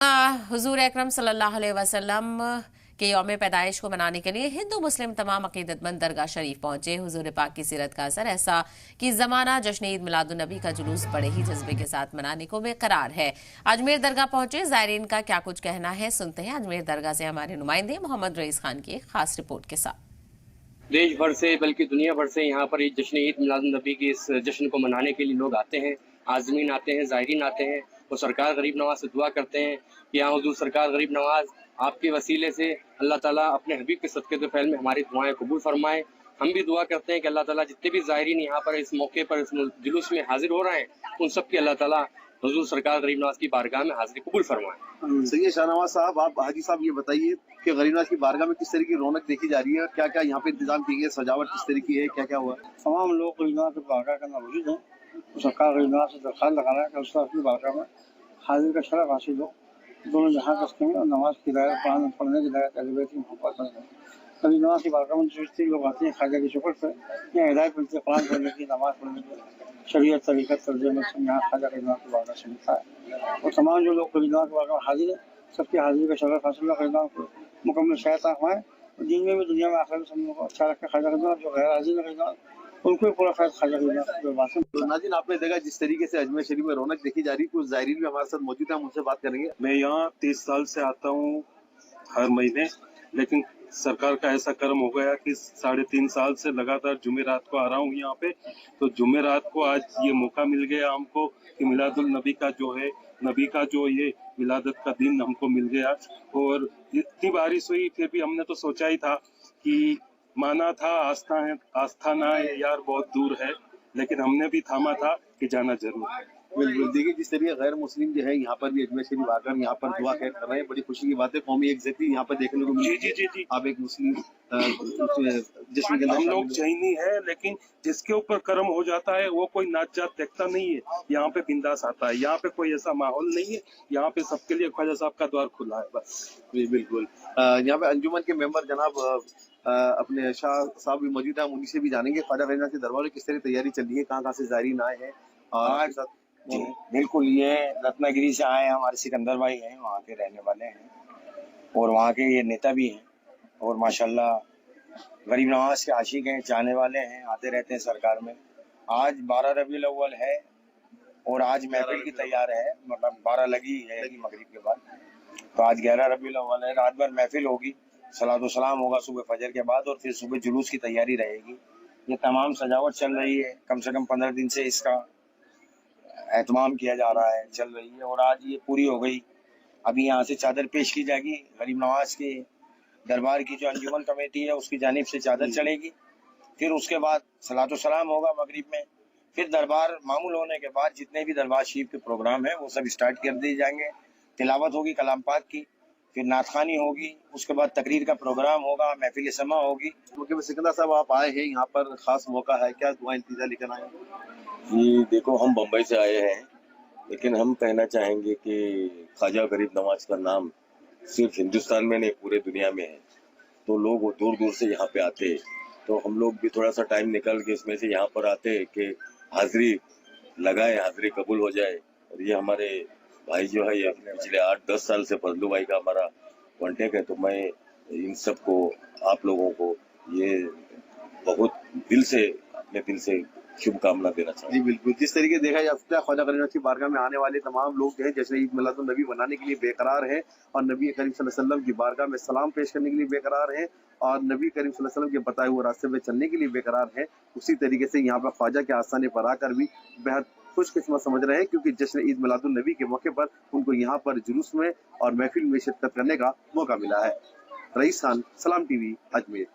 हुजूर अकरम सल्लल्लाहु अलैहि वसल्लम के यौम पैदाइश को मनाने के लिए हिंदू मुस्लिम तमाम अकीदतमंद दरगाह शरीफ पहुंचे। हुजूर पाक की सीरत का असर ऐसा कि जमाना जश्न ईद मिलादुन्नबी का जुलूस बड़े ही जज्बे के साथ मनाने को बेकरार है। अजमेर दरगाह पहुंचे ज़ायरीन का क्या कुछ कहना है, सुनते हैं अजमेर दरगाह से हमारे नुमाइंदे मोहम्मद रईस खान की एक खास रिपोर्ट के साथ। देश भर से बल्कि दुनिया भर से यहाँ पर जश्न ईद मिलादुन्नबी के इस जश्न को मनाने के लिए लोग आते हैं, आज़मीन आते हैं, ज़ायरीन आते हैं और सरकार गरीब नवाज से दुआ करते हैं कि यहाँ हुजूर सरकार गरीब नवाज आपके वसीले से अल्लाह ताला अपने हबीब के सदक़े तो फैल में हमारी दुआएं कबूल फरमाए। हम भी दुआ करते हैं कि अल्लाह ताला जितने भी ज़ायरीन यहाँ पर इस मौके पर इस जुलूस में हाजिर हो रहे हैं उन सब की अल्लाह ताला हुजूर सरकार गरीब नवाज की बारगाह में हाजिरी कबूल फरमाए। सही शाहनवाज साहब, आप हाजी साहब ये बताइए कि गरीब नवाज की बारगाह में किस तरह की रौनक देखी जा रही है, क्या क्या यहाँ पे इंतजाम किए गए, सजावट किस तरह की है, क्या क्या हुआ? तमाम लोग गरीब नवाज की बारगाह का मौजूद हैं। तो सरकार गरीब नवाज से दरख्वास्त लगाना है कि उसका अपनी बारगाह में हाजिर का शरफ हासिल हो, दोनों जहाँ का सकें और नमाज की हिदायत पढ़ने की हिदायत अहले की मोहब्बत बने। गरीब नवाज की बारगाह में जो लोग आते हैं ख्वाजा की शुक्र से यहाँ हिदायत मिलती है, कुरान पढ़ने की, नमाज पढ़ने की, शरीयत तरीक़त तर्जुमे से यहाँ ख्वाजा गरीब नवाज की बारगाह से मिलता है। और तमाम जो लोग गरीब नवाज की बारगाह में हाजिर है सबकी हाजिरी का शरफ हासिल गरीब नवाज को मुकम्मल शायद आखवाएँ और दिन में भी दुनिया में आखिर में सब लोगों को अच्छा रखे। ख्वाजा गरीब नवाज जो गैर हाजिर गरीब नवाज उनको भी पूरा फैज ख्वाजा गरीब नवाज। तो नाज़रीन, आपने देखा जिस तरीके से अजमेर शरीफ में रौनक देखी जा रही है, कुछ ज़ायरीन भी हमारे साथ मौजूद है, हम उनसे बात करेंगे। मैं यहाँ 30 साल से आता हूँ हर महीने, लेकिन सरकार का ऐसा कर्म हो गया कि 3.5 साल से लगातार जुमेरात को आ रहा हूँ यहाँ पे। तो जुमेरात को आज ये मौका मिल गया हमको कि मिलादुल नबी का जो है, नबी का जो ये विलादत का दिन हमको मिल गया। और इतनी बारिश हुई फिर भी हमने तो सोचा ही था कि माना था आस्था ना है यार बहुत दूर है, लेकिन हमने भी थामा था कि जाना जरूर है। बिल्कुल, देखिए जिस तरीके गैर मुस्लिम जो है यहाँ पर भी अजमेर शरीफ आकर यहाँ पर दुआ खैर कर रहे हैं, बड़ी खुशी की बात है। कौमी एकजुटती यहाँ पर देखने को मिली। जी। आप एक मुस्लिम जिसमें के हम लोग जैनी है, लेकिन जिसके ऊपर कर्म हो जाता है वो कोई नाच जात देखता नहीं है, यहाँ पे बिंदास आता है। यहाँ पे कोई ऐसा माहौल नहीं है, यहाँ पे सबके लिए ख्वाजा साहब का द्वार खुला है बस। जी बिल्कुल। यहाँ पे अंजुमन के मेंबर जनाब अपने शाह साहब भी मौजूद हैं, हम उन्हीं से भी जानेंगे ख्वाजा गरीब नवाज के दरबार में किस तरह तैयारी चल रही है, कहाँ से ज़ायरीन आए हैं। और जी बिल्कुल, ये रत्नागिरी से आए हमारे सिकंदर भाई हैं, वहाँ के रहने वाले हैं और वहाँ के ये नेता भी हैं और माशाल्लाह गरीब नवाज के आशिक हैं, चाहने वाले हैं, आते रहते हैं सरकार में। आज 12 रबीउल अव्वल है और आज महफिल की तैयार है, मतलब 12 लगी है मगरिब के बाद, तो आज 11 रबीउल अव्वल है। रात भर महफिल होगी, सलातो सलाम होगा सुबह फजर के बाद और फिर सुबह जुलूस की तैयारी रहेगी। ये तमाम सजावट चल रही है, कम से कम 15 दिन से इसका एहतमाम किया जा रहा है, चल रही है और आज ये पूरी हो गई। अभी यहाँ से चादर पेश की जाएगी, गरीब नवाज के दरबार की जो अंजुमन कमेटी है उसकी जानिब से चादर चढ़ेगी, फिर उसके बाद सलातो सलाम होगा मगरिब में, फिर दरबार मामूल होने के बाद जितने भी दरबार शरीफ के प्रोग्राम है वो सब स्टार्ट कर दिए जाएंगे। तिलावत होगी कलाम पाक की, फिर नातखानी होगी, उसके बाद तकरीर का प्रोग्राम होगा, महफिल समा होगी। सिकंदर साहब, आप आए हैं यहाँ पर, खास मौका है, क्या दुआ इंतजार लेकर आए? जी देखो, हम बम्बई से आए हैं, लेकिन हम कहना चाहेंगे कि ख्वाजा गरीब नवाज का नाम सिर्फ हिंदुस्तान में नहीं पूरे दुनिया में है, तो लोग दूर दूर से यहाँ पे आते हैं, तो हम लोग भी थोड़ा सा टाइम निकल के इसमें से यहाँ पर आते हैं कि हाजिरी लगाए, हाजिरी कबूल हो जाए। और ये हमारे भाई जो है ये पिछले 8-10 साल से फजलू भाई का हमारा कॉन्टेक्ट है, तो मैं इन सबको, आप लोगों को ये बहुत दिल से, अपने दिल से शुभकामना देना चाहिए। जी बिल्कुल, जिस तरीके देखा जाता है ख्वाजा गरीब नवाज की बारगाह में आने वाले तमाम लोग जो है जश्न ईद मिलादुन्नबी मनाने के लिए बेकरार हैं और नबी करीम सल्लल्लाहु अलैहि वसल्लम की बारगाह में सलाम पेश करने के लिए बेकरार हैं और नबी करीम सल्लल्लाहु अलैहि वसल्लम के बताए हुए रास्ते में चलने के लिए बेकरार हैं। उसी तरीके से यहाँ पर ख्वाजा के आस्थाने पर आकर भी बेहद खुशकिस्मत समझ रहे हैं, क्योंकि जश्न ईद मिलादुन्नबी के मौके पर उनको यहाँ पर जुलूस में और महफिल में शिरकत करने का मौका मिला है। रईस खान, सलाम टीवी, अजमेर।